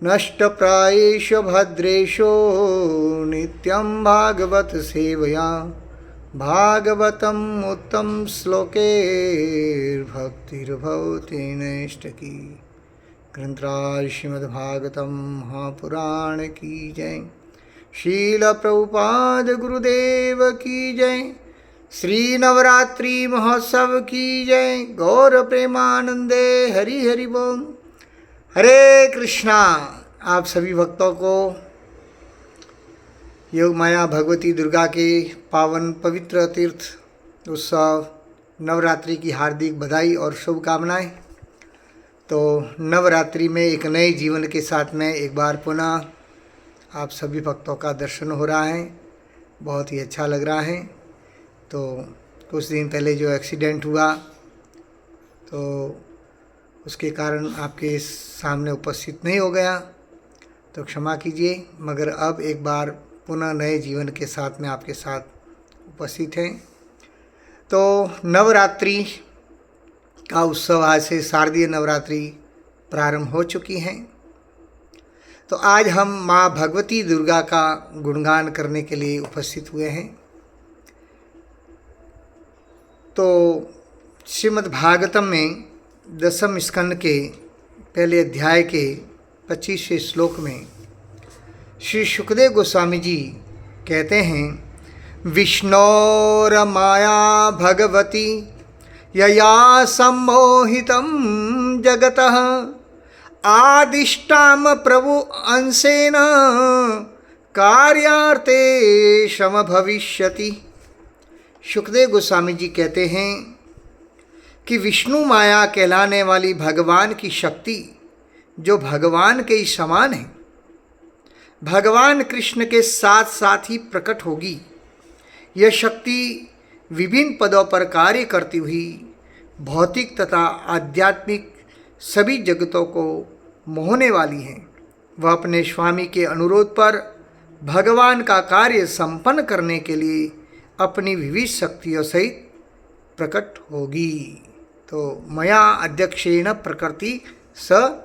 नष्टप्रायेषु भद्रेषु नित्यं भागवत सेवया भागवतम् उत्तम श्लोकैर्भक्तिर्भवति नैष्ठकी। ग्रंथराज श्रीमद्भागवतम महापुराण की जय। शील प्रभुपाद गुरुदेव की जय। श्री नवरात्रि महोत्सव की जय। गौर प्रेमानंदे हरि हरि बोल। हरे कृष्णा। आप सभी भक्तों को योग माया भगवती दुर्गा के पावन पवित्र तीर्थ उत्सव नवरात्रि की हार्दिक बधाई और शुभकामनाएं। तो नवरात्रि में एक नए जीवन के साथ में एक बार पुनः आप सभी भक्तों का दर्शन हो रहा है, बहुत ही अच्छा लग रहा है। तो कुछ दिन पहले जो एक्सीडेंट हुआ तो उसके कारण आपके सामने उपस्थित नहीं हो गया, तो क्षमा कीजिए। मगर अब एक बार पुनः नए जीवन के साथ में आपके साथ उपस्थित हैं। तो नवरात्रि का उत्सव आज से शारदीय नवरात्रि प्रारंभ हो चुकी हैं। तो आज हम माँ भगवती दुर्गा का गुणगान करने के लिए उपस्थित हुए हैं। तो श्रीमद् भागवतम में दसम स्कंद के पहले अध्याय के 25वें श्लोक में श्री सुखदेव गोस्वामी जी कहते हैं, विष्णोर माया भगवती यया सम्मोहितं जगतः आदिष्टाम प्रभु अंशेन कार्यार्थे समभविष्यति। सुखदेव गोस्वामी जी कहते हैं कि विष्णु माया कहलाने वाली भगवान की शक्ति जो भगवान के ही समान है, भगवान कृष्ण के साथ साथ ही प्रकट होगी। यह शक्ति विभिन्न पदों पर कार्य करती हुई भौतिक तथा आध्यात्मिक सभी जगतों को मोहने वाली है। वह अपने स्वामी के अनुरोध पर भगवान का कार्य संपन्न करने के लिए अपनी विविध शक्तियों सहित प्रकट होगी। तो मया अध्यक्षेण प्रकृति स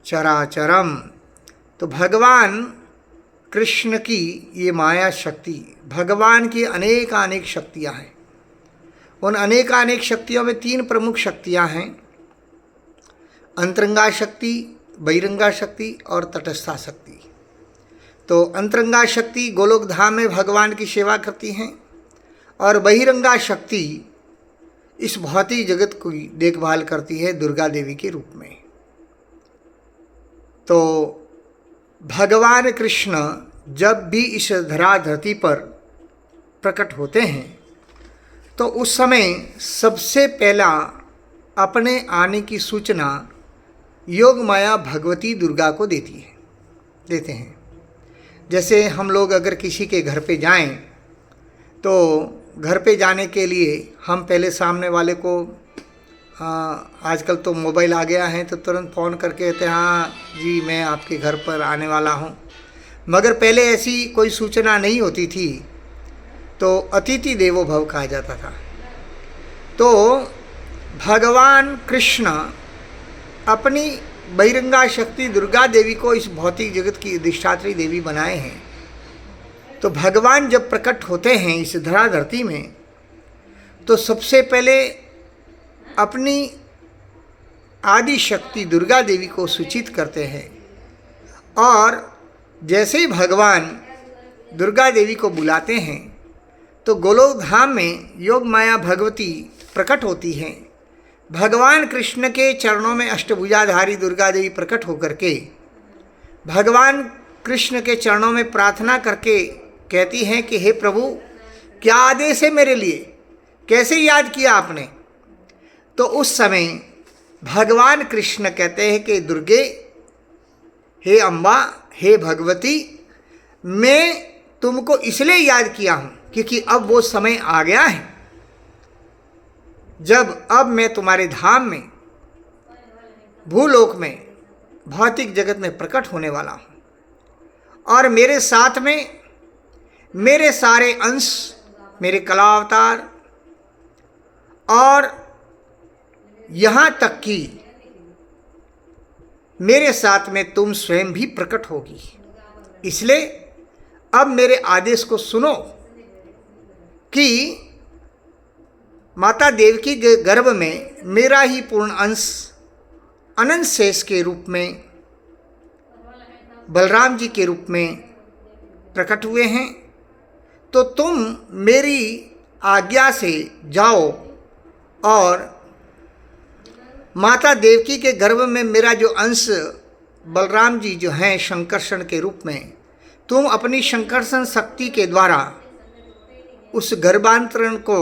चराचरम। तो भगवान कृष्ण की ये माया शक्ति, भगवान की अनेक शक्तियाँ हैं। उन अनेक शक्तियों में 3 प्रमुख शक्तियाँ हैं, अंतरंगा शक्ति, बहिरंगा शक्ति और तटस्था शक्ति। तो अंतरंगा शक्ति गोलोक धाम में भगवान की सेवा करती हैं और बहिरंगा शक्ति इस भौतिक जगत की देखभाल करती है दुर्गा देवी के रूप में। तो भगवान कृष्ण जब भी इस धराधरती पर प्रकट होते हैं तो उस समय सबसे पहला अपने आने की सूचना योग माया भगवती दुर्गा को देते हैं। जैसे हम लोग अगर किसी के घर पे जाएं तो घर पे जाने के लिए हम पहले सामने वाले को आजकल तो मोबाइल आ गया है तो तुरंत फ़ोन करके कहते हैं, हाँ जी मैं आपके घर पर आने वाला हूँ। मगर पहले ऐसी कोई सूचना नहीं होती थी, तो अतिथि देवो भव कहा जाता था। तो भगवान कृष्ण अपनी बहिरंगा शक्ति दुर्गा देवी को इस भौतिक जगत की अधिष्ठात्री देवी बनाए हैं। तो भगवान जब प्रकट होते हैं इस धराधरती में तो सबसे पहले अपनी आदि शक्ति दुर्गा देवी को सूचित करते हैं। और जैसे ही भगवान दुर्गा देवी को बुलाते हैं तो गोलोक धाम में योग माया भगवती प्रकट होती हैं। भगवान कृष्ण के चरणों में अष्टभुजाधारी दुर्गा देवी प्रकट होकर के भगवान कृष्ण के चरणों में प्रार्थना करके कहती हैं कि हे प्रभु, क्या आदेश है मेरे लिए, कैसे याद किया आपने। तो उस समय भगवान कृष्ण कहते हैं कि दुर्गे, हे अम्बा, हे भगवती, मैं तुमको इसलिए याद किया हूँ क्योंकि अब वो समय आ गया है जब अब मैं तुम्हारे धाम में भूलोक में भौतिक जगत में प्रकट होने वाला हूँ और मेरे साथ में मेरे सारे अंश, मेरे कला अवतार और यहाँ तक कि मेरे साथ में तुम स्वयं भी प्रकट होगी। इसलिए अब मेरे आदेश को सुनो कि माता देवकी के गर्भ में मेरा ही पूर्ण अंश अनंत शेष के रूप में बलराम जी के रूप में प्रकट हुए हैं। तो तुम मेरी आज्ञा से जाओ और माता देवकी के गर्भ में मेरा जो अंश बलराम जी जो हैं शंकर्षण के रूप में, तुम अपनी शंकर्षण शक्ति के द्वारा उस गर्भांतरण को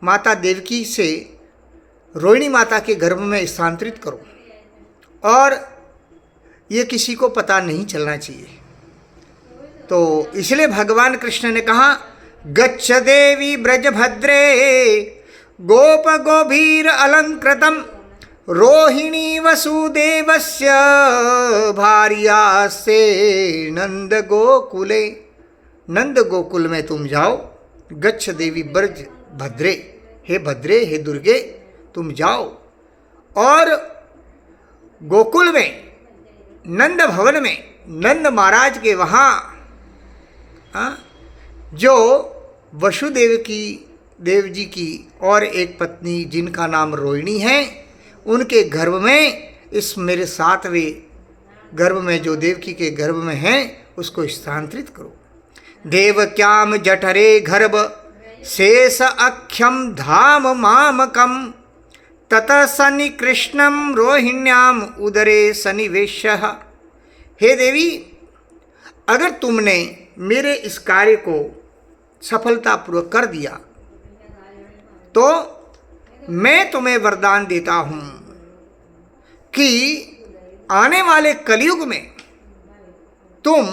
माता देवकी से रोहिणी माता के गर्भ में स्थानांतरित करो और ये किसी को पता नहीं चलना चाहिए। तो इसलिए भगवान कृष्ण ने कहा, गच्छ देवी ब्रजभद्रे गोप गोभीर अलंकृतम रोहिणी वसुदेवस्य भार्यासे नंद गोकुले। नंद गोकुल में तुम जाओ। गच्छ देवी ब्रज भद्रे, हे भद्रे, हे दुर्गे, तुम जाओ और गोकुल में नंद भवन में नंद महाराज के वहाँ जो वसुदेव की देव जी की और एक पत्नी जिनका नाम रोहिणी है, उनके गर्भ में इस मेरे 7वें गर्भ में जो देवकी के गर्भ में है उसको स्थानांतरित करो। देवक्याम जठरे गर्भ शेष अख्यम धाम मामकम ततः सनि कृष्णम रोहिण्याम उदरे सन्निवेशः। हे देवी, अगर तुमने मेरे इस कार्य को सफलतापूर्वक कर दिया तो मैं तुम्हें वरदान देता हूँ कि आने वाले कलयुग में तुम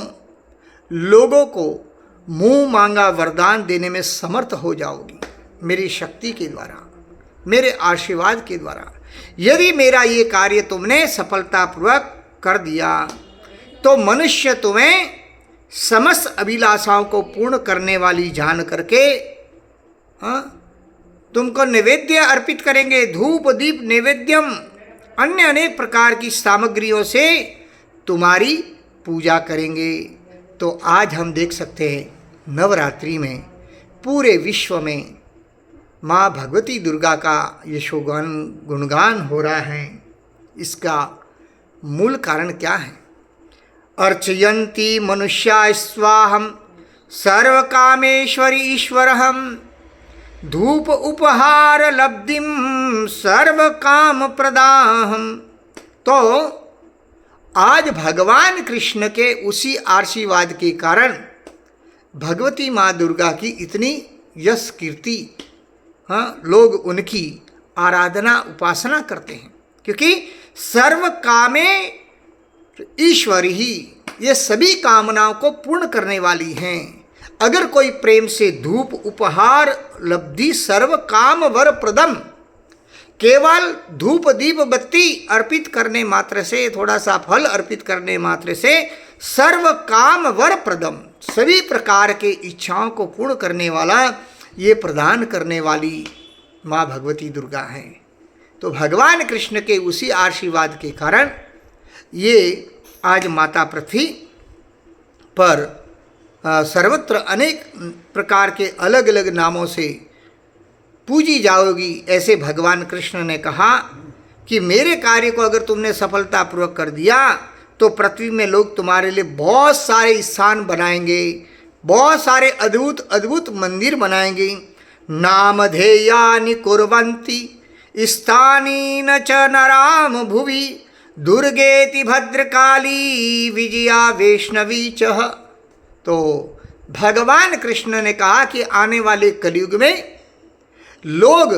लोगों को मुंह मांगा वरदान देने में समर्थ हो जाओगी मेरी शक्ति के द्वारा, मेरे आशीर्वाद के द्वारा। यदि मेरा ये कार्य तुमने सफलतापूर्वक कर दिया तो मनुष्य तुम्हें समस्त अभिलाषाओं को पूर्ण करने वाली जान करके तुमको नैवेद्य अर्पित करेंगे। धूप दीप नैवेद्यम अन्य अनेक प्रकार की सामग्रियों से तुम्हारी पूजा करेंगे। तो आज हम देख सकते हैं नवरात्रि में पूरे विश्व में माँ भगवती दुर्गा का यशोगान गुणगान हो रहा है। इसका मूल कारण क्या है? अर्चयन्ति मनुष्या स्वाहम सर्वकामेश्वरी ईश्वरहम धूप उपहार लब्धिम सर्व काम प्रदाहम। तो आज भगवान कृष्ण के उसी आशीर्वाद के कारण भगवती माँ दुर्गा की इतनी यश कीर्ति, लोग उनकी आराधना उपासना करते हैं, क्योंकि सर्व कामे ईश्वर ही ये सभी कामनाओं को पूर्ण करने वाली हैं। अगर कोई प्रेम से धूप उपहार लब्धि सर्व काम वर प्रदम, केवल धूप दीप बत्ती अर्पित करने मात्र से, थोड़ा सा फल अर्पित करने मात्र से सर्व काम वर प्रदम, सभी प्रकार के इच्छाओं को पूर्ण करने वाला, ये प्रदान करने वाली माँ भगवती दुर्गा हैं। तो भगवान कृष्ण के उसी आशीर्वाद के कारण ये आज माता पृथ्वी पर सर्वत्र अनेक प्रकार के अलग अलग नामों से पूजी जाओगी। ऐसे भगवान कृष्ण ने कहा कि मेरे कार्य को अगर तुमने सफलतापूर्वक कर दिया तो पृथ्वी में लोग तुम्हारे लिए बहुत सारे स्थान बनाएंगे, बहुत सारे अद्भुत अद्भुत मंदिर बनाएंगे। नामधेयानि कुर्वन्ति स्थानी न च नराम भुवि दुर्गेति भद्रकाली विजया वैष्णवी च। तो भगवान कृष्ण ने कहा कि आने वाले कलयुग में लोग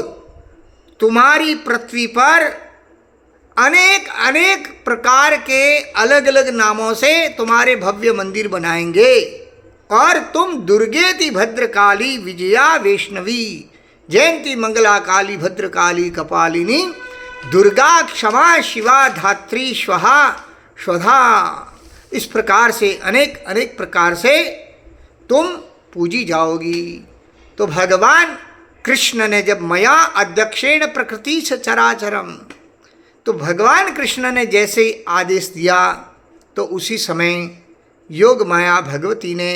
तुम्हारी पृथ्वी पर अनेक अनेक प्रकार के अलग अलग नामों से तुम्हारे भव्य मंदिर बनाएंगे और तुम दुर्गेति भद्रकाली विजया वैष्णवी जयंती मंगला काली भद्रकाली कपालिनी दुर्गा क्षमा शिवा धात्री स्वाहा स्वधा, इस प्रकार से अनेक अनेक प्रकार से तुम पूजी जाओगी। तो भगवान कृष्ण ने जब मया अध्यक्षेण प्रकृति से चराचरम, तो भगवान कृष्ण ने जैसे आदेश दिया तो उसी समय योग माया भगवती ने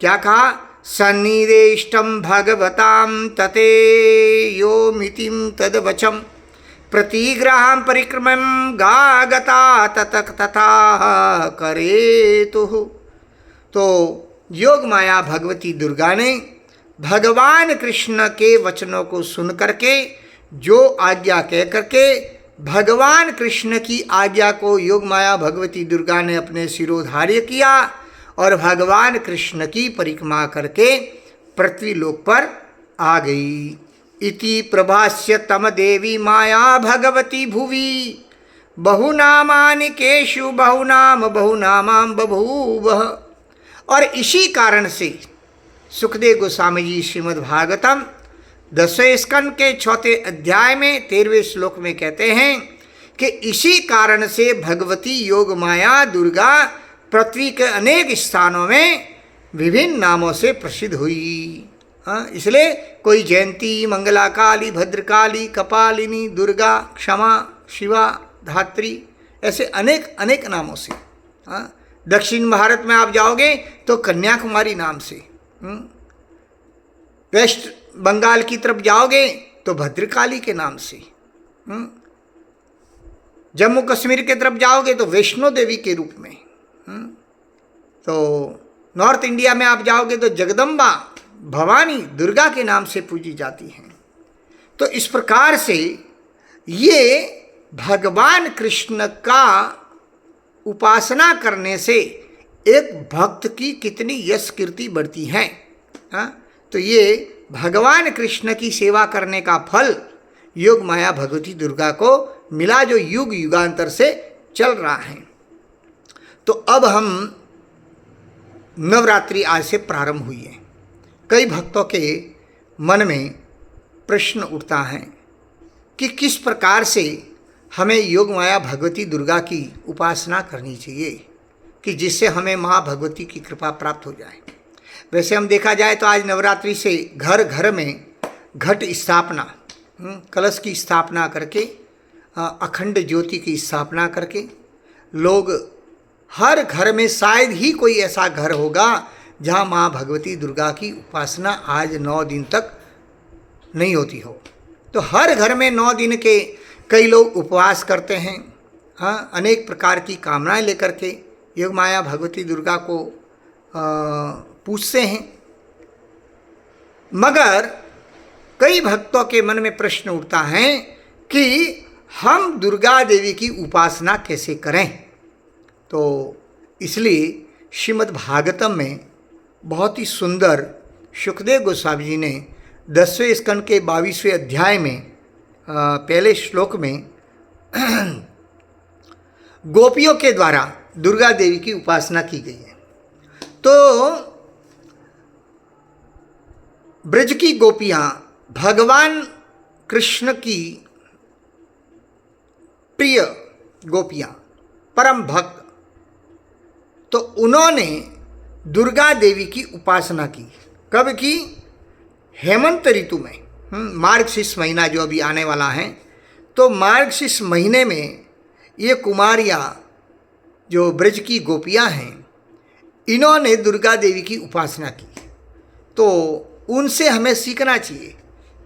क्या कहा, सन्निदेष्टम भगवताम तते यो मितिम तदवचम प्रतिग्रहं परिक्रमं गागता ततक तथा करेतु। तो योग माया भगवती दुर्गा ने भगवान कृष्ण के वचनों को सुन करके, जो आज्ञा कह करके, भगवान कृष्ण की आज्ञा को योग माया भगवती दुर्गा ने अपने शिरोधार्य किया और भगवान कृष्ण की परिक्रमा करके पृथ्वी लोक पर आ गई। इति प्रभास्य तम देवी माया भगवती भुवि बहुनामानि केशु बहुनाम बहुनामां बभूवः। और इसी कारण से सुखदेव गोस्वामी जी श्रीमद् भागवतम 10वें स्कंद के 4 अध्याय में 13वें श्लोक में कहते हैं कि इसी कारण से भगवती योग माया दुर्गा पृथ्वी के अनेक स्थानों में विभिन्न नामों से प्रसिद्ध हुई। हाँ, इसलिए कोई जयंती, मंगला काली, भद्रकाली, कपालिनी, दुर्गा, क्षमा, शिवा, धात्री, ऐसे अनेक अनेक नामों से। हाँ, दक्षिण भारत में आप जाओगे तो कन्याकुमारी नाम से, वेस्ट बंगाल की तरफ जाओगे तो भद्रकाली के नाम से, जम्मू कश्मीर की तरफ जाओगे तो वैष्णो देवी के रूप में, तो नॉर्थ इंडिया में आप जाओगे तो जगदम्बा भवानी दुर्गा के नाम से पूजी जाती हैं। तो इस प्रकार से ये भगवान कृष्ण का उपासना करने से एक भक्त की कितनी यश कीर्ति बढ़ती है। तो ये भगवान कृष्ण की सेवा करने का फल योग माया भगवती दुर्गा को मिला, जो युग युगांतर से चल रहा है। तो अब हम नवरात्रि आज से प्रारंभ हुई है। कई भक्तों के मन में प्रश्न उठता है कि किस प्रकार से हमें योग माया भगवती दुर्गा की उपासना करनी चाहिए कि जिससे हमें माँ भगवती की कृपा प्राप्त हो जाए। वैसे हम देखा जाए तो आज नवरात्रि से घर घर में घट स्थापना, कलश की स्थापना करके, अखंड ज्योति की स्थापना करके, लोग हर घर में शायद ही कोई ऐसा घर होगा जहाँ माँ भगवती दुर्गा की उपासना आज 9 दिन तक नहीं होती हो। तो हर घर में 9 दिन के कई लोग उपवास करते हैं। हाँ, अनेक प्रकार की कामनाएं लेकर के योग माया भगवती दुर्गा को पूछते हैं। मगर कई भक्तों के मन में प्रश्न उठता है कि हम दुर्गा देवी की उपासना कैसे करें। तो इसलिए श्रीमद् भागवतम में बहुत ही सुंदर सुखदेव गोस्वामी जी ने 10वें स्कंद के 22वें अध्याय में पहले श्लोक में गोपियों के द्वारा दुर्गा देवी की उपासना की गई है। तो ब्रज की गोपियाँ भगवान कृष्ण की प्रिय गोपियाँ, परम भक्त, तो उन्होंने दुर्गा देवी की उपासना की। कब की? हेमंत ऋतु में, मार्गशीर्ष महीना जो अभी आने वाला है, तो मार्गशीर्ष महीने में ये कुमारियाँ जो ब्रज की गोपियाँ हैं, इन्होंने दुर्गा देवी की उपासना की। तो उनसे हमें सीखना चाहिए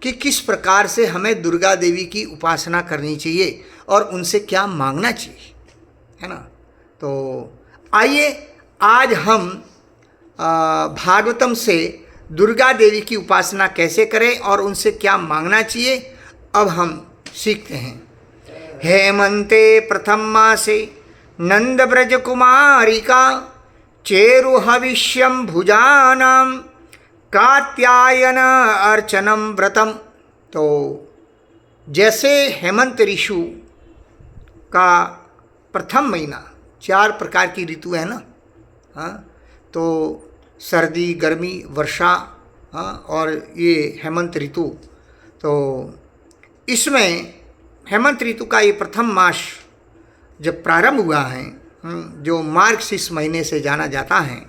कि किस प्रकार से हमें दुर्गा देवी की उपासना करनी चाहिए और उनसे क्या मांगना चाहिए, है ना। तो आइए आज हम भागवतम से दुर्गा देवी की उपासना कैसे करें और उनसे क्या मांगना चाहिए, अब हम सीखते हैं। हेमंते प्रथम मासे नंद ब्रज कुमारिका चेरु हविष्यम भुजानाम कात्यायन अर्चनम व्रतम। तो जैसे हेमंत ऋतु का प्रथम महीना, 4 प्रकार की ऋतु है ना, हाँ, तो सर्दी, गर्मी, वर्षा, हाँ, और ये हेमंत ऋतु। तो इसमें हेमंत ऋतु का ये प्रथम मास जब प्रारंभ हुआ है, जो मार्गशीर्ष महीने से जाना जाता है,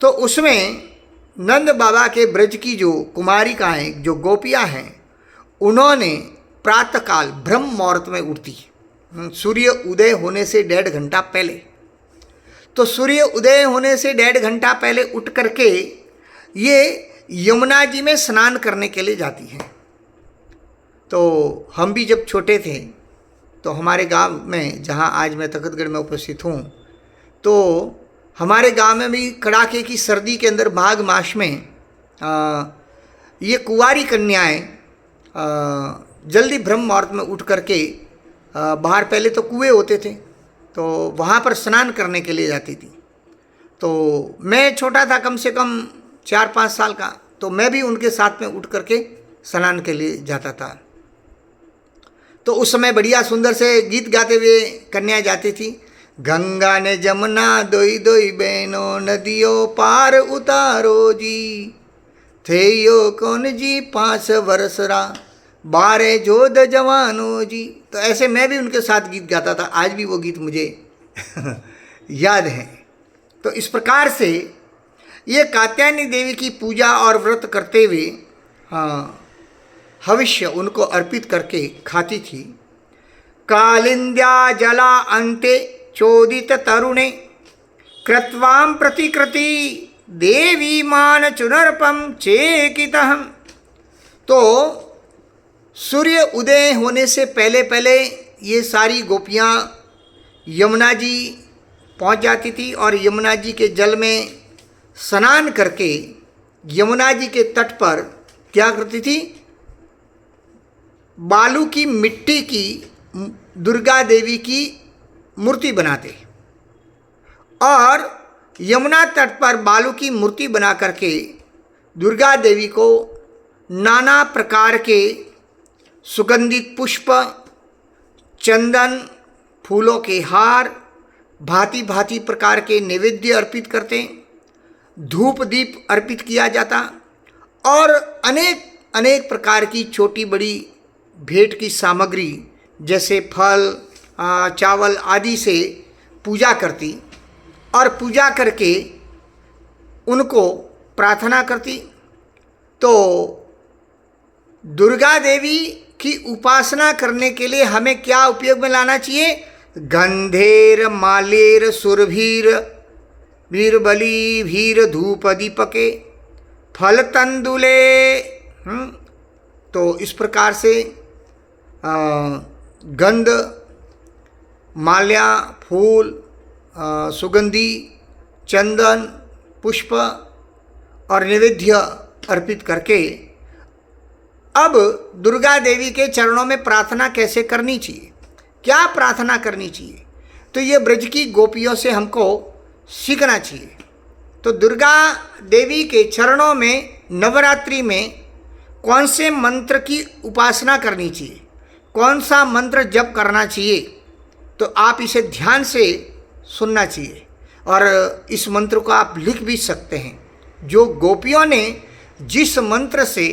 तो उसमें नंद बाबा के ब्रज की जो कुमारिकाएँ, जो गोपियाँ हैं, उन्होंने प्रातःकाल ब्रह्म मुहूर्त में उठती, सूर्य उदय होने से 1.5 घंटा पहले। तो सूर्य उदय होने से 1.5 घंटा पहले उठ करके ये यमुना जी में स्नान करने के लिए जाती हैं। तो हम भी जब छोटे थे तो हमारे गांव में, जहां आज मैं तखतगढ़ में उपस्थित हूं, तो हमारे गांव में भी कड़ाके की सर्दी के अंदर माघ मास में ये कुंवारी कन्याएं जल्दी ब्रह्म मुहूर्त में उठ करके बाहर, पहले तो कुएं होते थे, तो वहाँ पर स्नान करने के लिए जाती थी। तो मैं छोटा था, कम से कम 4-5 साल का, तो मैं भी उनके साथ में उठ करके स्नान के लिए जाता था। तो उस समय बढ़िया सुंदर से गीत गाते हुए कन्या जाती थी। गंगा ने जमुना दोई दोई बहनों, नदियों पार उतारो जी, थे यो कौन जी 5 वर्षरा, 12 जोध जवानो जी। तो ऐसे मैं भी उनके साथ गीत गाता था। आज भी वो गीत मुझे याद है। तो इस प्रकार से ये कात्यायनी देवी की पूजा और व्रत करते हुए हविष्य उनको अर्पित करके खाती थी। कालिंद्या जला अंते चोदित तरुणे, कृत्वाम प्रतिकृति देवी मान चुनर्पम चेकितहम। तो सूर्य उदय होने से पहले पहले ये सारी गोपियाँ यमुना जी पहुँच जाती थी और यमुना जी के जल में स्नान करके यमुना जी के तट पर क्या करती थी, बालू की मिट्टी की दुर्गा देवी की मूर्ति बनाते और यमुना तट पर बालू की मूर्ति बना करके दुर्गा देवी को नाना प्रकार के सुगंधित पुष्प, चंदन, फूलों के हार, भांति भांति प्रकार के नैवेद्य अर्पित करते, धूप दीप अर्पित किया जाता और अनेक अनेक प्रकार की छोटी बड़ी भेंट की सामग्री जैसे फल, चावल आदि से पूजा करती और पूजा करके उनको प्रार्थना करती। तो दुर्गा देवी की उपासना करने के लिए हमें क्या उपयोग में लाना चाहिए? गंधेर मालेर सुरभीर वीरबली भीर धूप दीपके फल तंदुले। तो इस प्रकार से गंध, माल्या, फूल, सुगंधी, चंदन, पुष्प और नैवेद्य अर्पित करके अब दुर्गा देवी के चरणों में प्रार्थना कैसे करनी चाहिए, क्या प्रार्थना करनी चाहिए, तो ये ब्रज की गोपियों से हमको सीखना चाहिए। तो दुर्गा देवी के चरणों में नवरात्रि में कौन से मंत्र की उपासना करनी चाहिए, कौन सा मंत्र जप करना चाहिए, तो आप इसे ध्यान से सुनना चाहिए और इस मंत्र को आप लिख भी सकते हैं। जो गोपियों ने जिस मंत्र से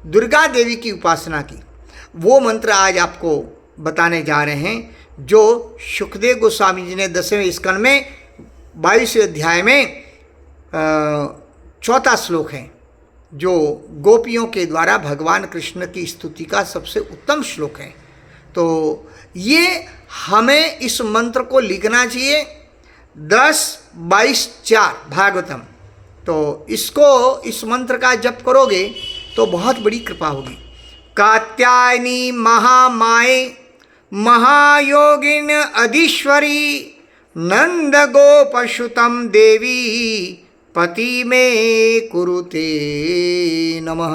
दुर्गा देवी की उपासना की वो मंत्र आज आपको बताने जा रहे हैं, जो सुखदेव गोस्वामी जी ने 10वें स्कंद में 22वें अध्याय में 4था श्लोक है, जो गोपियों के द्वारा भगवान कृष्ण की स्तुति का सबसे उत्तम श्लोक है। तो ये हमें इस मंत्र को लिखना चाहिए 10-22-4 भागवतम। तो इसको, इस मंत्र का जप करोगे तो बहुत बड़ी कृपा होगी। कात्यायनी महामाये महायोगिन अधीश्वरी नंद गोपसुतम देवी पति में कुरुते नमः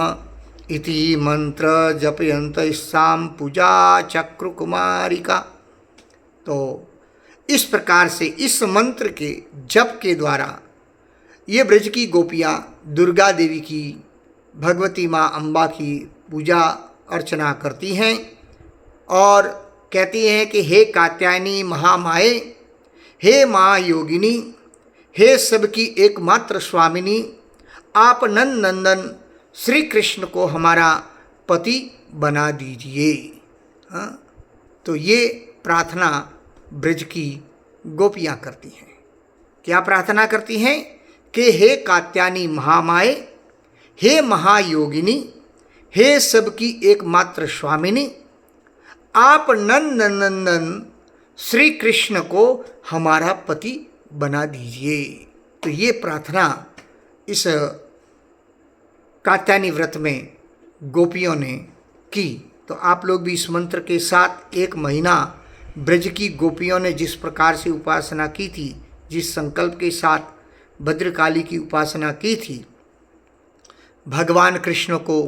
इति मंत्र जपयंत साम पूजा चक्र कुमारिका। तो इस प्रकार से इस मंत्र के जप के द्वारा ये ब्रज की गोपियाँ दुर्गा देवी की, भगवती माँ अम्बा की पूजा अर्चना करती हैं और कहती हैं कि हे कात्यायनी महामाये, हे माँ योगिनी, हे सबकी एकमात्र स्वामिनी, आप नंद नंदन श्री कृष्ण को हमारा पति बना दीजिए। हाँ, तो ये प्रार्थना ब्रज की गोपियाँ करती हैं। क्या प्रार्थना करती हैं कि हे कात्यायनी महामाये, हे महायोगिनी, हे सबकी एकमात्र स्वामिनी, आप नंद नंदन श्री कृष्ण को हमारा पति बना दीजिए। तो ये प्रार्थना इस कात्यायनी व्रत में गोपियों ने की। तो आप लोग भी इस मंत्र के साथ 1 महीना ब्रज की गोपियों ने जिस प्रकार से उपासना की थी, जिस संकल्प के साथ भद्रकाली की उपासना की थी, भगवान कृष्ण को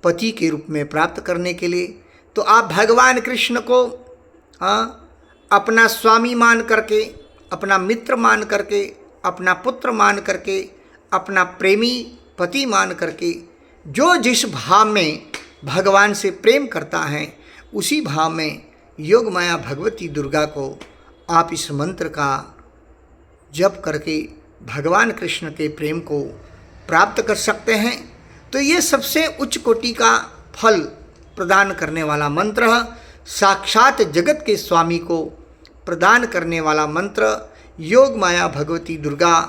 पति के रूप में प्राप्त करने के लिए, तो आप भगवान कृष्ण को अपना स्वामी मान करके, अपना मित्र मान करके, अपना पुत्र मान करके, अपना प्रेमी पति मान करके, जो जिस भाव में भगवान से प्रेम करता है उसी भाव में योग माया भगवती दुर्गा को आप इस मंत्र का जप करके भगवान कृष्ण के प्रेम को प्राप्त कर सकते हैं। तो ये सबसे उच्च कोटि का फल प्रदान करने वाला मंत्र है, साक्षात जगत के स्वामी को प्रदान करने वाला मंत्र। योग माया भगवती दुर्गा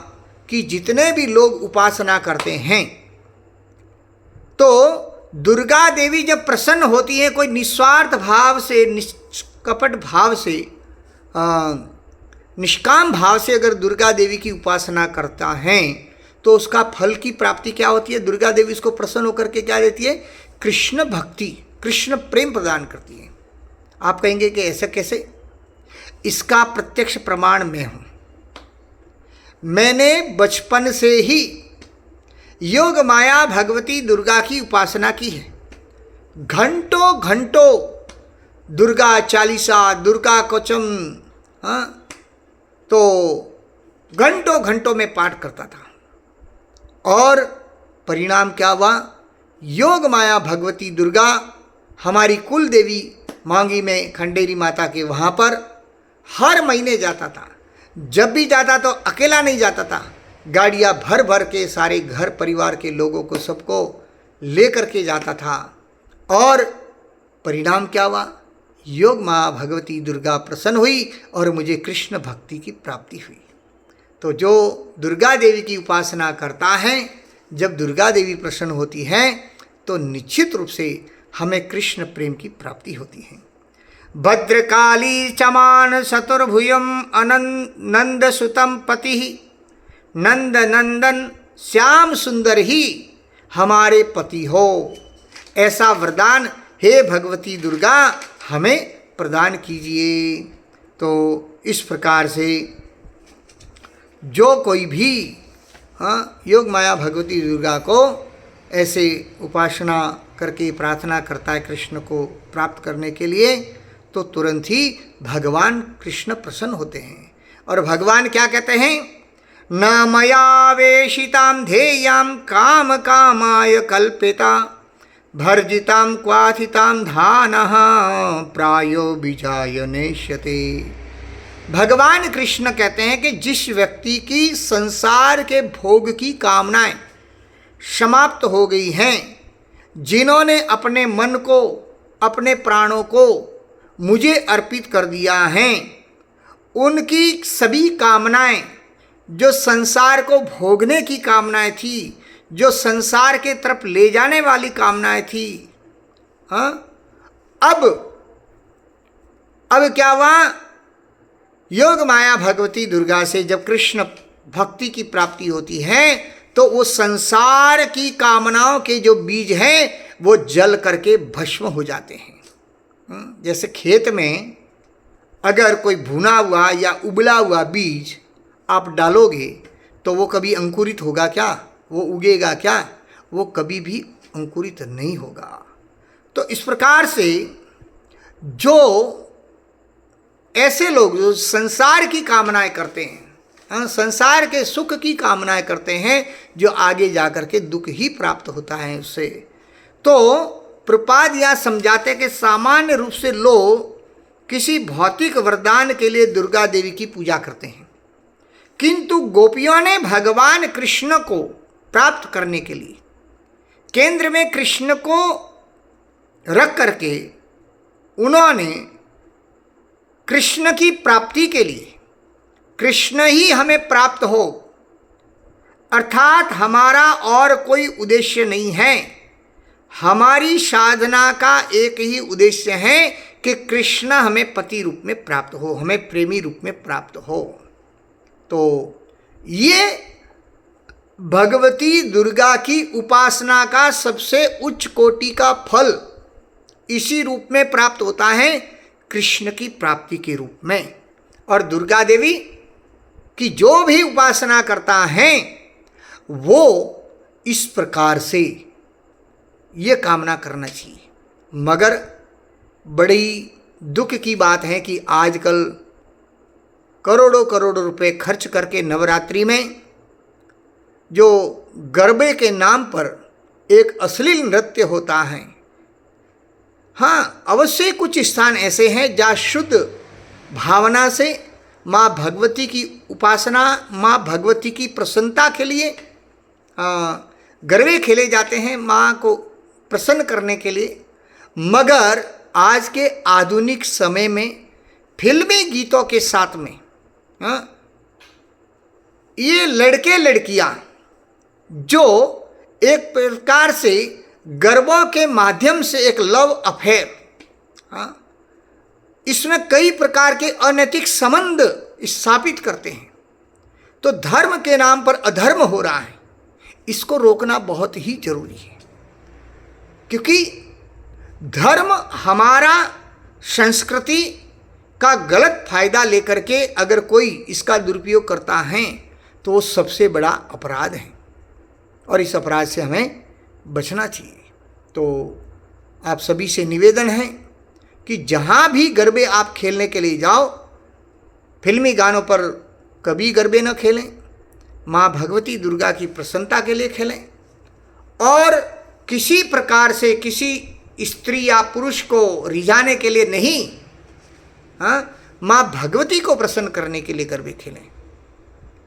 की जितने भी लोग उपासना करते हैं, तो दुर्गा देवी जब प्रसन्न होती है, कोई निस्वार्थ भाव से, निष्कपट भाव से, निष्काम भाव से अगर दुर्गा देवी की उपासना करता है तो उसका फल की प्राप्ति क्या होती है? दुर्गा देवी उसको प्रसन्न होकर के क्या देती है? कृष्ण भक्ति, कृष्ण प्रेम प्रदान करती है। आप कहेंगे कि ऐसा कैसे? इसका प्रत्यक्ष प्रमाण मैं हूँ। मैंने बचपन से ही योग माया भगवती दुर्गा की उपासना की है। घंटों घंटों दुर्गा चालीसा, दुर्गा कवचम, तो घंटों घंटों में पाठ करता था। और परिणाम क्या हुआ? योग माया भगवती दुर्गा हमारी कुल देवी मांगी में खंडेरी माता के वहाँ पर हर महीने जाता था। जब भी जाता तो अकेला नहीं जाता था, गाड़ियाँ भर भर के सारे घर परिवार के लोगों को सबको ले करके जाता था। और परिणाम क्या हुआ? योग माँ भगवती दुर्गा प्रसन्न हुई और मुझे कृष्ण भक्ति की प्राप्ति हुई। तो जो दुर्गा देवी की उपासना करता है, जब दुर्गा देवी प्रसन्न होती है तो निश्चित रूप से हमें कृष्ण प्रेम की प्राप्ति होती है। भद्रकाली चमान चतुर्भुजम नंद सुतम पति, नंद नंदन श्याम सुंदर ही हमारे पति हो, ऐसा वरदान हे भगवती दुर्गा हमें प्रदान कीजिए। तो इस प्रकार से जो कोई भी योग माया भगवती दुर्गा को ऐसे उपासना करके प्रार्थना करता है कृष्ण को प्राप्त करने के लिए, तो तुरंत ही भगवान कृष्ण प्रसन्न होते हैं। और भगवान क्या कहते हैं? न मया वेशितां ध्येयां काम कामाय कल्पिता, भर्जितां क्वाथितां धानः प्रायो बीजाय नेष्यते। भगवान कृष्ण कहते हैं कि जिस व्यक्ति की संसार के भोग की कामनाएं समाप्त हो गई हैं, जिन्होंने अपने मन को, अपने प्राणों को मुझे अर्पित कर दिया है, उनकी सभी कामनाएं, जो संसार को भोगने की कामनाएं थी, जो संसार के तरफ ले जाने वाली कामनाएं थी, अब क्या हुआ? योग माया भगवती दुर्गा से जब कृष्ण भक्ति की प्राप्ति होती है तो वो संसार की कामनाओं के जो बीज हैं वो जल करके भस्म हो जाते हैं। जैसे खेत में अगर कोई भुना हुआ या उबला हुआ बीज आप डालोगे तो वो कभी अंकुरित होगा क्या? वो उगेगा क्या? वो कभी भी अंकुरित नहीं होगा। तो इस प्रकार से जो ऐसे लोग जो संसार की कामनाएं करते हैं, संसार के सुख की कामनाएं करते हैं, जो आगे जाकर के दुख ही प्राप्त होता है उससे, तो प्रपाद यह समझाते कि सामान्य रूप से लोग किसी भौतिक वरदान के लिए दुर्गा देवी की पूजा करते हैं, किंतु गोपियों ने भगवान कृष्ण को प्राप्त करने के लिए केंद्र में कृष्ण को रख करके उन्होंने कृष्ण की प्राप्ति के लिए, कृष्ण ही हमें प्राप्त हो, अर्थात हमारा और कोई उद्देश्य नहीं है, हमारी साधना का एक ही उद्देश्य है कि कृष्ण हमें पति रूप में प्राप्त हो, हमें प्रेमी रूप में प्राप्त हो। तो ये भगवती दुर्गा की उपासना का सबसे उच्च कोटि का फल इसी रूप में प्राप्त होता है, कृष्ण की प्राप्ति के रूप में। और दुर्गा देवी की जो भी उपासना करता है वो इस प्रकार से ये कामना करना चाहिए। मगर बड़ी दुख की बात है कि आजकल करोड़ों करोड़ों रुपए खर्च करके नवरात्रि में जो गरबे के नाम पर एक अश्लील नृत्य होता है, हाँ अवश्य कुछ स्थान ऐसे हैं जहाँ शुद्ध भावना से माँ भगवती की उपासना, माँ भगवती की प्रसन्नता के लिए गरबे खेले जाते हैं, माँ को प्रसन्न करने के लिए। मगर आज के आधुनिक समय में फिल्मी गीतों के साथ में ये लड़के लड़कियां जो एक प्रकार से गरबों के माध्यम से एक लव अफेयर, इसमें कई प्रकार के अनैतिक संबंध स्थापित करते हैं, तो धर्म के नाम पर अधर्म हो रहा है। इसको रोकना बहुत ही जरूरी है, क्योंकि धर्म हमारा संस्कृति का गलत फायदा लेकर के अगर कोई इसका दुरुपयोग करता है तो वो सबसे बड़ा अपराध है और इस अपराध से हमें बचना चाहिए। तो आप सभी से निवेदन है कि जहाँ भी गरबे आप खेलने के लिए जाओ, फिल्मी गानों पर कभी गरबे न खेलें, माँ भगवती दुर्गा की प्रसन्नता के लिए खेलें और किसी प्रकार से किसी स्त्री या पुरुष को रिझाने के लिए नहीं, माँ भगवती को प्रसन्न करने के लिए गरबे खेलें।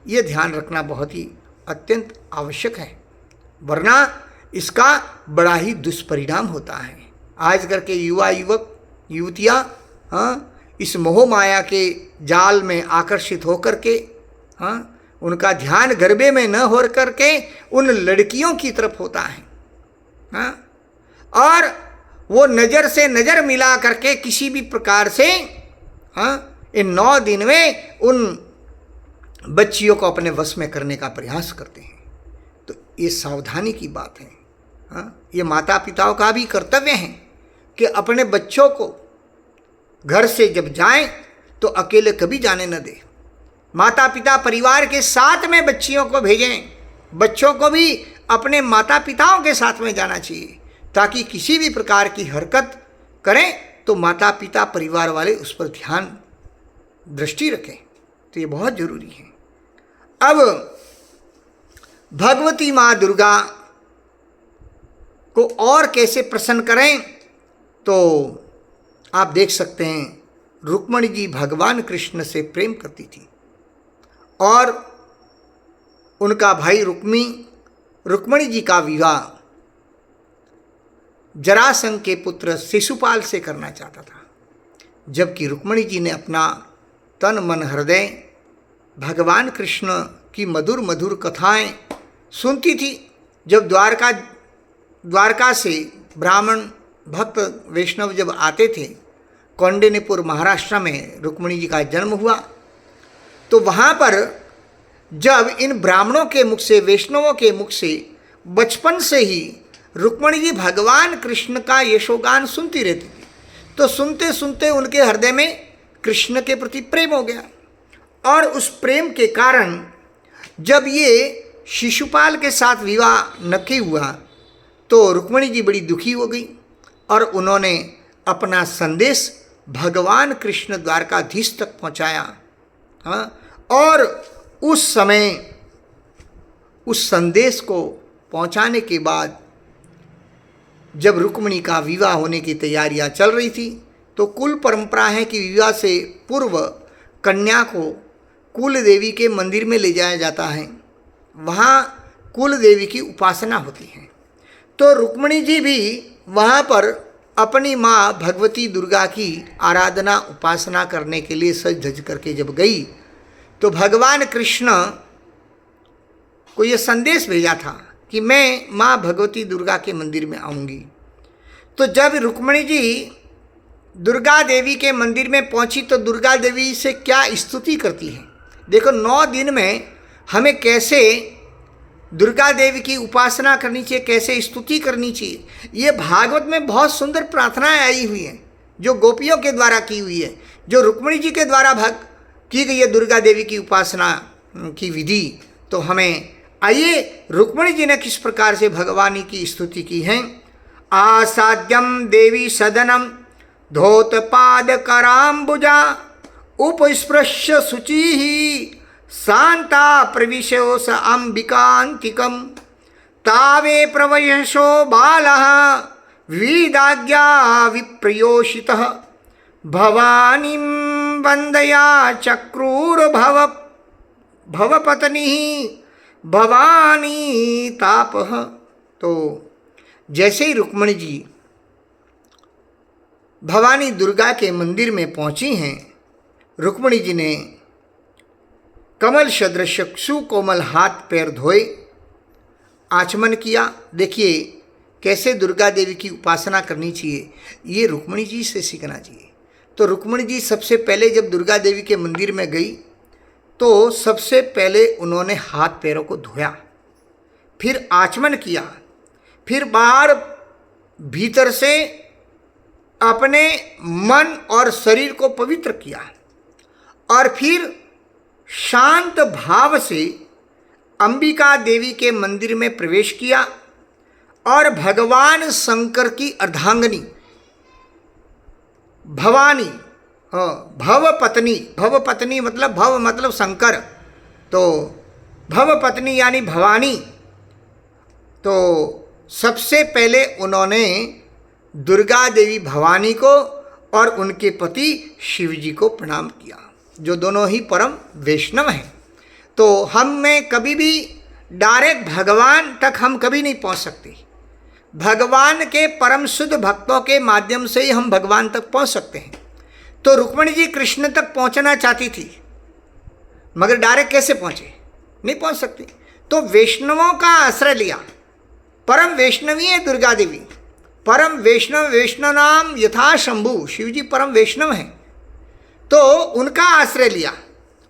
ये ध्यान रखना बहुत ही अत्यंत आवश्यक है, वरना इसका बड़ा ही दुष्परिणाम होता है। आजकल के युवा युवक युवतियाँ इस मोह माया के जाल में आकर्षित होकर के उनका ध्यान गरबे में न हो करके उन लड़कियों की तरफ होता है, और वो नज़र से नज़र मिला करके किसी भी प्रकार से इन 9 दिन में उन बच्चियों को अपने वश में करने का प्रयास करते हैं। तो ये सावधानी की बात है। ये माता पिताओं का भी कर्तव्य है कि अपने बच्चों को घर से जब जाएं तो अकेले कभी जाने न दें। माता पिता परिवार के साथ में बच्चियों को भेजें, बच्चों को भी अपने माता पिताओं के साथ में जाना चाहिए, ताकि किसी भी प्रकार की हरकत करें तो माता पिता परिवार वाले उस पर ध्यान दृष्टि रखें। तो ये बहुत जरूरी है। अब भगवती माँ दुर्गा को और कैसे प्रसन्न करें, तो आप देख सकते हैं रुक्मणी जी भगवान कृष्ण से प्रेम करती थी और उनका भाई रुक्मणी जी का विवाह जरासंध के पुत्र शिशुपाल से करना चाहता था, जबकि रुक्मणी जी ने अपना तन मन हृदय भगवान कृष्ण की मधुर मधुर कथाएं सुनती थी। जब द्वारका से ब्राह्मण भक्त वैष्णव जब आते थे, कौंडिन्यपुर महाराष्ट्र में रुक्मणी जी का जन्म हुआ, तो वहाँ पर जब इन ब्राह्मणों के मुख से, वैष्णवों के मुख से बचपन से ही रुक्मणी जी भगवान कृष्ण का यशोगान सुनती रहती थी, तो सुनते सुनते उनके हृदय में कृष्ण के प्रति प्रेम हो गया। और उस प्रेम के कारण जब ये शिशुपाल के साथ विवाह नक्की हुआ तो रुक्मणी जी बड़ी दुखी हो गई और उन्होंने अपना संदेश भगवान कृष्ण द्वारकाधीश तक पहुंचाया। और उस समय उस संदेश को पहुंचाने के बाद जब रुक्मणी का विवाह होने की तैयारियां चल रही थी, तो कुल परंपरा है कि विवाह से पूर्व कन्या को कुल देवी के मंदिर में ले जाया जाता है, वहाँ कुल देवी की उपासना होती है। तो रुक्मणी जी भी वहाँ पर अपनी माँ भगवती दुर्गा की आराधना उपासना करने के लिए सज धज करके जब गई, तो भगवान कृष्ण को ये संदेश भेजा था कि मैं माँ भगवती दुर्गा के मंदिर में आऊँगी। तो जब रुक्मणी जी दुर्गा देवी के मंदिर में पहुंची तो दुर्गा देवी से क्या स्तुति करती है। देखो 9 दिन में हमें कैसे दुर्गा देवी की उपासना करनी चाहिए, कैसे स्तुति करनी चाहिए। ये भागवत में बहुत सुंदर प्रार्थनाएं आई हुई हैं जो गोपियों के द्वारा की हुई है, जो रुक्मिणी जी के द्वारा की गई है दुर्गा देवी की उपासना की विधि। तो हमें आइए रुक्मिणी जी ने किस प्रकार से भगवानी की स्तुति की है। आसाद्यम देवी सदनम धोत पाद कराम्बुजा उपस्पृश्य शुचि शांता प्रविशोस अंबिकांतिकम तावे प्रवयशो बालः विदाज्ञा विप्रयोषितः भवानीं वंदया चक्रूर भवपत्नी भवानी तापः। तो जैसे ही रुक्मिणी जी भवानी दुर्गा के मंदिर में पहुंची हैं, रुक्मिणी जी ने कमल सदृश सुकोमल हाथ पैर धोए, आचमन किया। देखिए कैसे दुर्गा देवी की उपासना करनी चाहिए, ये रुक्मिणी जी से सीखना चाहिए। तो रुक्मिणी जी सबसे पहले जब दुर्गा देवी के मंदिर में गई तो सबसे पहले उन्होंने हाथ पैरों को धोया, फिर आचमन किया, फिर बाहर भीतर से अपने मन और शरीर को पवित्र किया और फिर शांत भाव से अंबिका देवी के मंदिर में प्रवेश किया और भगवान शंकर की अर्धांगिनी भवानी, भवपत्नी, भवपत्नी मतलब भव मतलब शंकर, तो भवपत्नी यानी भवानी। तो सबसे पहले उन्होंने दुर्गा देवी भवानी को और उनके पति शिव जी को प्रणाम किया, जो दोनों ही परम वैष्णव हैं। तो हम में कभी भी डायरेक्ट भगवान तक हम कभी नहीं पहुंच सकते, भगवान के परम शुद्ध भक्तों के माध्यम से ही हम भगवान तक पहुंच सकते हैं। तो रुक्मिणी जी कृष्ण तक पहुंचना चाहती थी, मगर डायरेक्ट कैसे पहुंचे, नहीं पहुंच सकती। तो वैष्णवों का आश्रय लिया, परम वैष्णवी है दुर्गा देवी, परम वैष्णव, वैष्णव नाम यथा शंभु, शिव जी परम वैष्णव हैं। तो उनका आश्रय लिया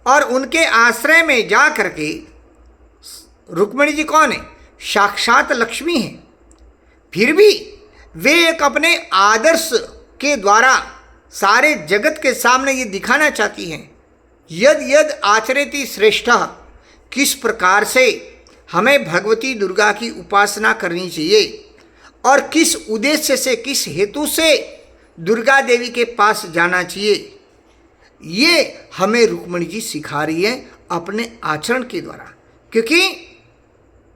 और उनके आश्रय में जा करके, रुक्मिणी जी कौन है, साक्षात लक्ष्मी हैं, फिर भी वे एक अपने आदर्श के द्वारा सारे जगत के सामने ये दिखाना चाहती हैं, यद यद आचरेति श्रेष्ठः, किस प्रकार से हमें भगवती दुर्गा की उपासना करनी चाहिए और किस उद्देश्य से, किस हेतु से दुर्गा देवी के पास जाना चाहिए, ये हमें रुक्मिणी जी सिखा रही है अपने आचरण के द्वारा। क्योंकि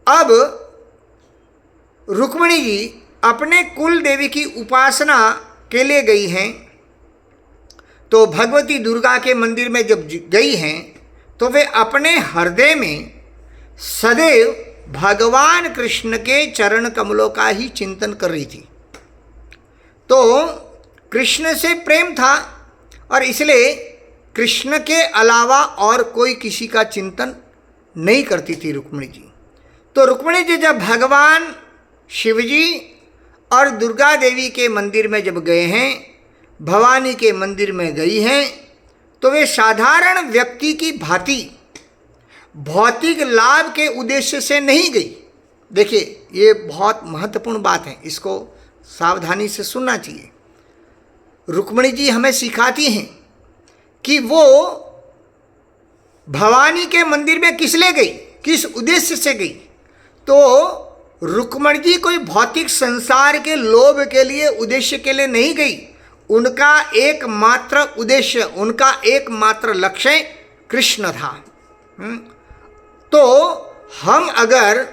अब रुक्मिणी जी अपने कुल देवी की उपासना के लिए गई हैं। तो भगवती दुर्गा के मंदिर में जब गई हैं तो वे अपने हृदय में सदैव भगवान कृष्ण के चरण कमलों का ही चिंतन कर रही थी। तो कृष्ण से प्रेम था और इसलिए कृष्ण के अलावा और कोई किसी का चिंतन नहीं करती थी रुक्मिणी जी। तो रुक्मिणी जी जब भगवान शिवजी और दुर्गा देवी के मंदिर में जब गए हैं, भवानी के मंदिर में गई हैं, तो वे साधारण व्यक्ति की भांति भौतिक लाभ के उद्देश्य से नहीं गई। देखिए ये बहुत महत्वपूर्ण बात है, इसको सावधानी से सुनना चाहिए। रुक्मिणी जी हमें सिखाती हैं कि वो भवानी के मंदिर में किस लिए गई, किस उद्देश्य से गई। तो रुक्मिणी जी कोई भौतिक संसार के लोभ के लिए, उद्देश्य के लिए नहीं गई। उनका एकमात्र उद्देश्य, उनका एकमात्र लक्ष्य कृष्ण था। तो हम अगर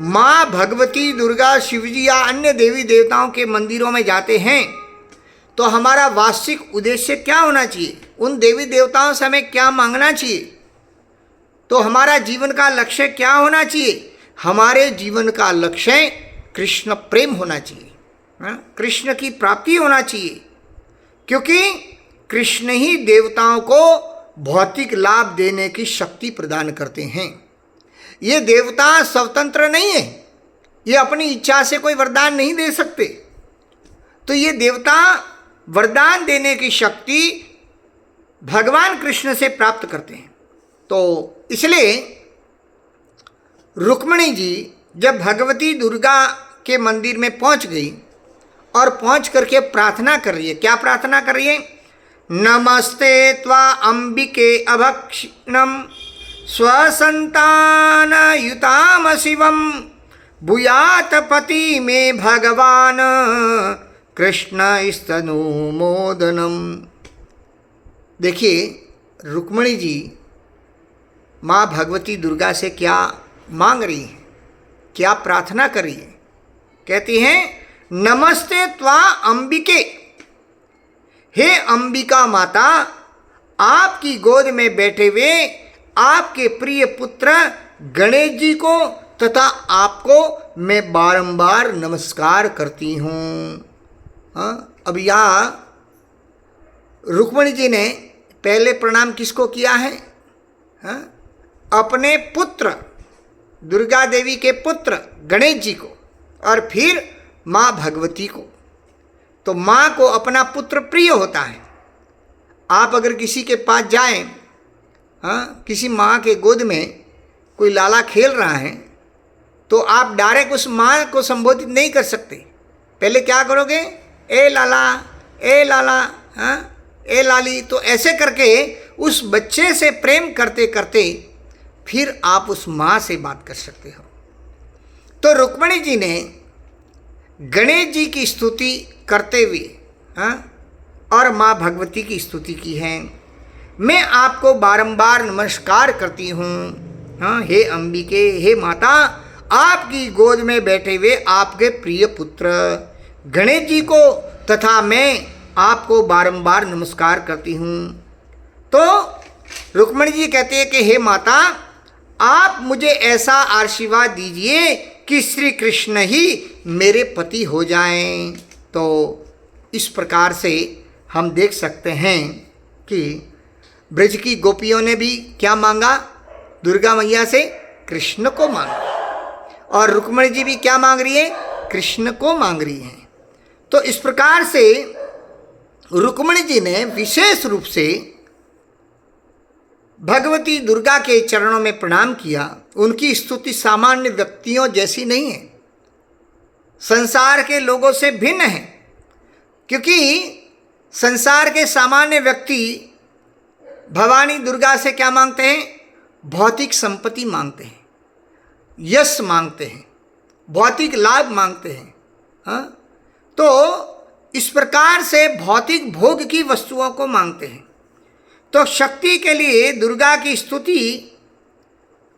माँ भगवती दुर्गा, शिवजी या अन्य देवी देवताओं के मंदिरों में जाते हैं तो हमारा वास्तविक उद्देश्य क्या होना चाहिए, उन देवी देवताओं से हमें क्या मांगना चाहिए, तो हमारा जीवन का लक्ष्य क्या होना चाहिए। हमारे जीवन का लक्ष्य कृष्ण प्रेम होना चाहिए, कृष्ण की प्राप्ति होना चाहिए, क्योंकि कृष्ण ही देवताओं को भौतिक लाभ देने की शक्ति प्रदान करते हैं। ये देवता स्वतंत्र नहीं है, ये अपनी इच्छा से कोई वरदान नहीं दे सकते। तो ये देवता वरदान देने की शक्ति भगवान कृष्ण से प्राप्त करते हैं। तो इसलिए रुक्मिणी जी जब भगवती दुर्गा के मंदिर में पहुंच गई और पहुंच करके प्रार्थना कर रही है, क्या प्रार्थना कर रही है? नमस्ते त्वा अंबिके अभक्षिणम स्वसंतानयुताम शिवम भूयात पति में भगवान कृष्ण स्तनुमोदनम। देखिए रुक्मिणी जी माँ भगवती दुर्गा से क्या मांग रही है, क्या प्रार्थना कर रही है? कहती हैं नमस्ते त्वा अंबिके, हे अंबिका माता, आपकी गोद में बैठे हुए आपके प्रिय पुत्र गणेश जी को तथा आपको मैं बारंबार नमस्कार करती हूँ। अब यहाँ रुक्मिणी जी ने पहले प्रणाम किसको किया है? अपने पुत्र दुर्गा देवी के पुत्र गणेश जी को और फिर माँ भगवती को। तो माँ को अपना पुत्र प्रिय होता है। आप अगर किसी के पास जाएं, किसी माँ के गोद में कोई लाला खेल रहा है तो आप डायरेक्ट उस माँ को संबोधित नहीं कर सकते। पहले क्या करोगे? ए लाला, ए लाला, ए लाली। तो ऐसे करके उस बच्चे से प्रेम करते करते फिर आप उस माँ से बात कर सकते हो। तो रुक्मिणी जी ने गणेश जी की स्तुति करते हुए और माँ भगवती की स्तुति की है। मैं आपको बारंबार नमस्कार करती हूँ। हे अंबिके, हे माता, आपकी गोद में बैठे हुए आपके प्रिय पुत्र गणेश जी को तथा मैं आपको बारंबार नमस्कार करती हूँ। तो रुक्मिणी जी कहते हैं कि हे माता, आप मुझे ऐसा आशीर्वाद दीजिए कि श्री कृष्ण ही मेरे पति हो जाएं। तो इस प्रकार से हम देख सकते हैं कि ब्रज की गोपियों ने भी क्या मांगा? दुर्गा मैया से कृष्ण को मांगा, और रुक्मिणी जी भी क्या मांग रही है? कृष्ण को मांग रही हैं। तो इस प्रकार से रुक्मिणी जी ने विशेष रूप से भगवती दुर्गा के चरणों में प्रणाम किया। उनकी स्तुति सामान्य व्यक्तियों जैसी नहीं है, संसार के लोगों से भिन्न है। क्योंकि संसार के सामान्य व्यक्ति भवानी दुर्गा से क्या मांगते हैं? भौतिक संपत्ति मांगते हैं, यश मांगते हैं, भौतिक लाभ मांगते हैं। तो इस प्रकार से भौतिक भोग की वस्तुओं को मांगते हैं। तो शक्ति के लिए दुर्गा की स्तुति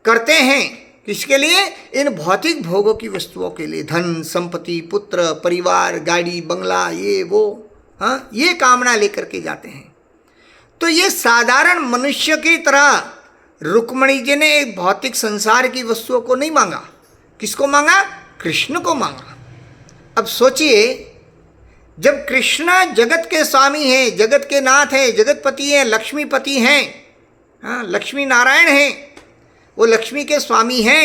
करते हैं। किसके लिए? इन भौतिक भोगों की वस्तुओं के लिए, धन संपत्ति, पुत्र, परिवार, गाड़ी, बंगला, ये वो, ये कामना लेकर के जाते हैं। तो ये साधारण मनुष्य की तरह रुक्मिणी जी ने एक भौतिक संसार की वस्तुओं को नहीं मांगा। किसको मांगा? कृष्ण को मांगा। अब सोचिए, जब कृष्ण जगत के स्वामी हैं, जगत के नाथ हैं, जगतपति हैं, लक्ष्मीपति हैं, लक्ष्मी नारायण हैं, वो लक्ष्मी के स्वामी हैं।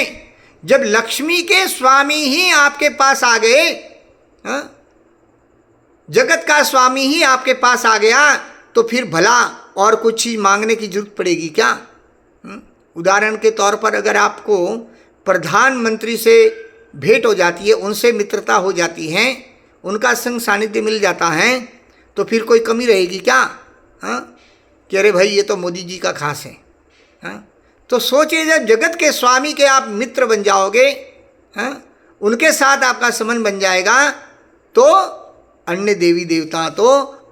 जब लक्ष्मी के स्वामी ही आपके पास आ गए, जगत का स्वामी ही आपके पास आ गया, तो फिर भला और कुछ चीज़ मांगने की जरूरत पड़ेगी क्या? उदाहरण के तौर पर अगर आपको प्रधानमंत्री से भेंट हो जाती है, उनसे मित्रता हो जाती है, उनका संग सानिध्य मिल जाता है, तो फिर कोई कमी रहेगी क्या? कि अरे भाई ये तो मोदी जी का खास है। तो सोचिए, जब जगत के स्वामी के आप मित्र बन जाओगे, उनके साथ आपका संबंध बन जाएगा, तो अन्य देवी देवता तो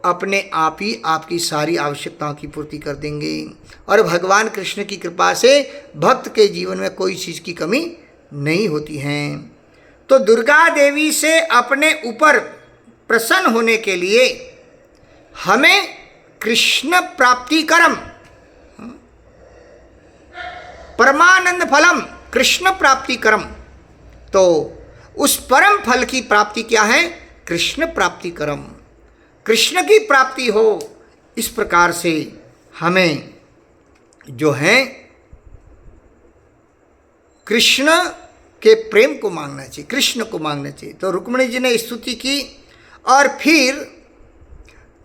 अपने आप ही आपकी सारी आवश्यकताओं की पूर्ति कर देंगे। और भगवान कृष्ण की कृपा से भक्त के जीवन में कोई चीज़ की कमी नहीं होती है। तो दुर्गा देवी से अपने ऊपर प्रसन्न होने के लिए हमें कृष्ण प्राप्ति करम, परमानंद फलम कृष्ण प्राप्ति करम, तो उस परम फल की प्राप्ति क्या है? कृष्ण प्राप्ति करम, कृष्ण की प्राप्ति हो। इस प्रकार से हमें जो है कृष्ण के प्रेम को मांगना चाहिए, कृष्ण को मांगना चाहिए। तो रुक्मिणी जी ने स्तुति की और फिर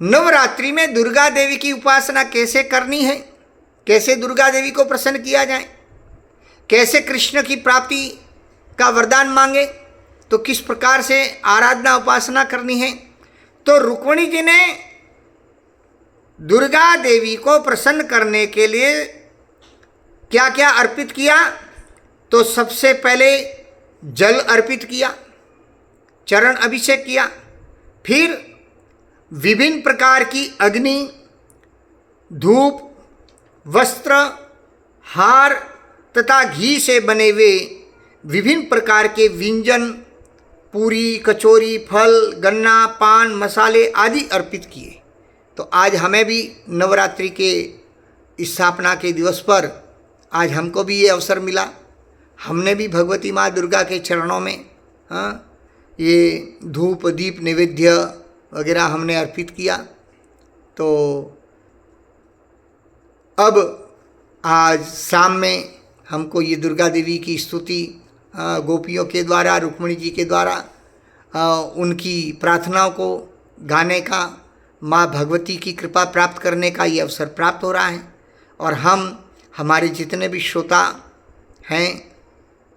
नवरात्रि में दुर्गा देवी की उपासना कैसे करनी है, कैसे दुर्गा देवी को प्रसन्न किया जाए, कैसे कृष्ण की प्राप्ति का वरदान मांगे, तो किस प्रकार से आराधना उपासना करनी है। तो रुक्मिणी जी ने दुर्गा देवी को प्रसन्न करने के लिए क्या क्या अर्पित किया। तो सबसे पहले जल अर्पित किया, चरण अभिषेक किया, फिर विभिन्न प्रकार की अग्नि, धूप, वस्त्र, हार तथा घी से बने हुए विभिन्न प्रकार के व्यंजन, पूरी, कचौरी, फल, गन्ना, पान, मसाले आदि अर्पित किए। तो आज हमें भी नवरात्रि के स्थापना के दिवस पर आज हमको भी ये अवसर मिला। हमने भी भगवती माँ दुर्गा के चरणों में ये धूप, दीप, नैवेद्य वगैरह हमने अर्पित किया। तो अब आज शाम में हमको ये दुर्गा देवी की स्तुति गोपियों के द्वारा, रुक्मिणी जी के द्वारा उनकी प्रार्थनाओं को गाने का, माँ भगवती की कृपा प्राप्त करने का ये अवसर प्राप्त हो रहा है। और हम, हमारे जितने भी श्रोता हैं,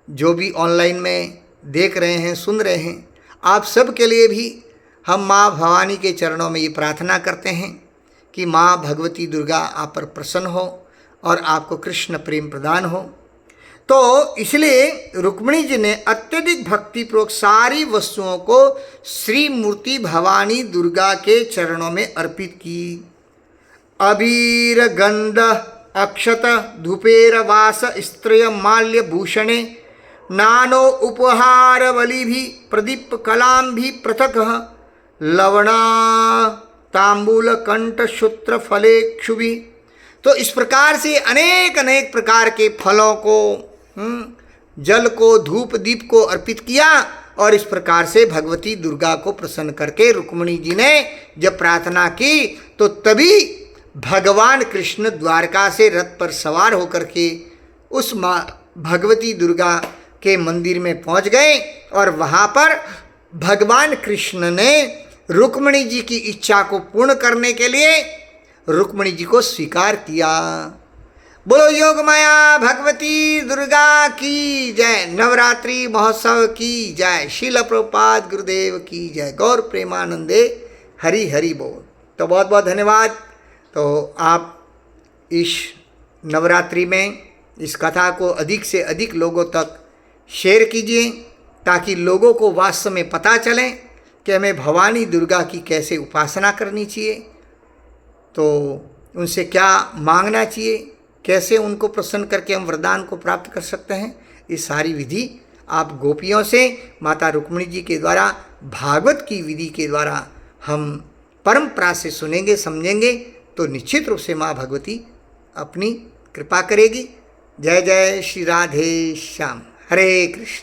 जो भी ऑनलाइन में देख रहे हैं, सुन रहे हैं, आप सब के लिए भी हम माँ भवानी के चरणों में ये प्रार्थना करते हैं कि माँ भगवती दुर्गा आप पर प्रसन्न हो और आपको कृष्ण प्रेम प्रदान हो। तो इसलिए रुक्मिणी जी ने अत्यधिक भक्तिपूर्वक सारी वस्तुओं को श्री मूर्ति भवानी दुर्गा के चरणों में अर्पित की। अबीर गंध अक्षत धूपेर वास स्त्रिय माल्य भूषणे नानो उपहार बलि भी प्रदीप कलाम भी पृथक लवणा तांबूल कंठ सूत्र फले क्षुभि। तो इस प्रकार से अनेक अनेक प्रकार के फलों को, जल को, धूप, दीप को अर्पित किया। और इस प्रकार से भगवती दुर्गा को प्रसन्न करके रुक्मिणी जी ने जब प्रार्थना की तो तभी भगवान कृष्ण द्वारका से रथ पर सवार होकर के उस माँ भगवती दुर्गा के मंदिर में पहुंच गए। और वहाँ पर भगवान कृष्ण ने रुक्मिणी जी की इच्छा को पूर्ण करने के लिए रुक्मिणी जी को स्वीकार किया। बोलो योग माया भगवती दुर्गा की जय। नवरात्रि महोत्सव की जय। श्रील प्रभुपाद गुरुदेव की जय। गौर प्रेमानंदे हरि हरि बोल। तो बहुत बहुत धन्यवाद। तो आप इस नवरात्रि में इस कथा को अधिक से अधिक लोगों तक शेयर कीजिए ताकि लोगों को वास्तव में पता चले कि हमें भवानी दुर्गा की कैसे उपासना करनी चाहिए, तो उनसे क्या मांगना चाहिए, कैसे उनको प्रसन्न करके हम वरदान को प्राप्त कर सकते हैं। ये सारी विधि आप गोपियों से, माता रुक्मिणी जी के द्वारा, भागवत की विधि के द्वारा हम परंपरा से सुनेंगे, समझेंगे तो निश्चित रूप से माँ भगवती अपनी कृपा करेगी। जय जय श्री राधे श्याम। हरे कृष्ण।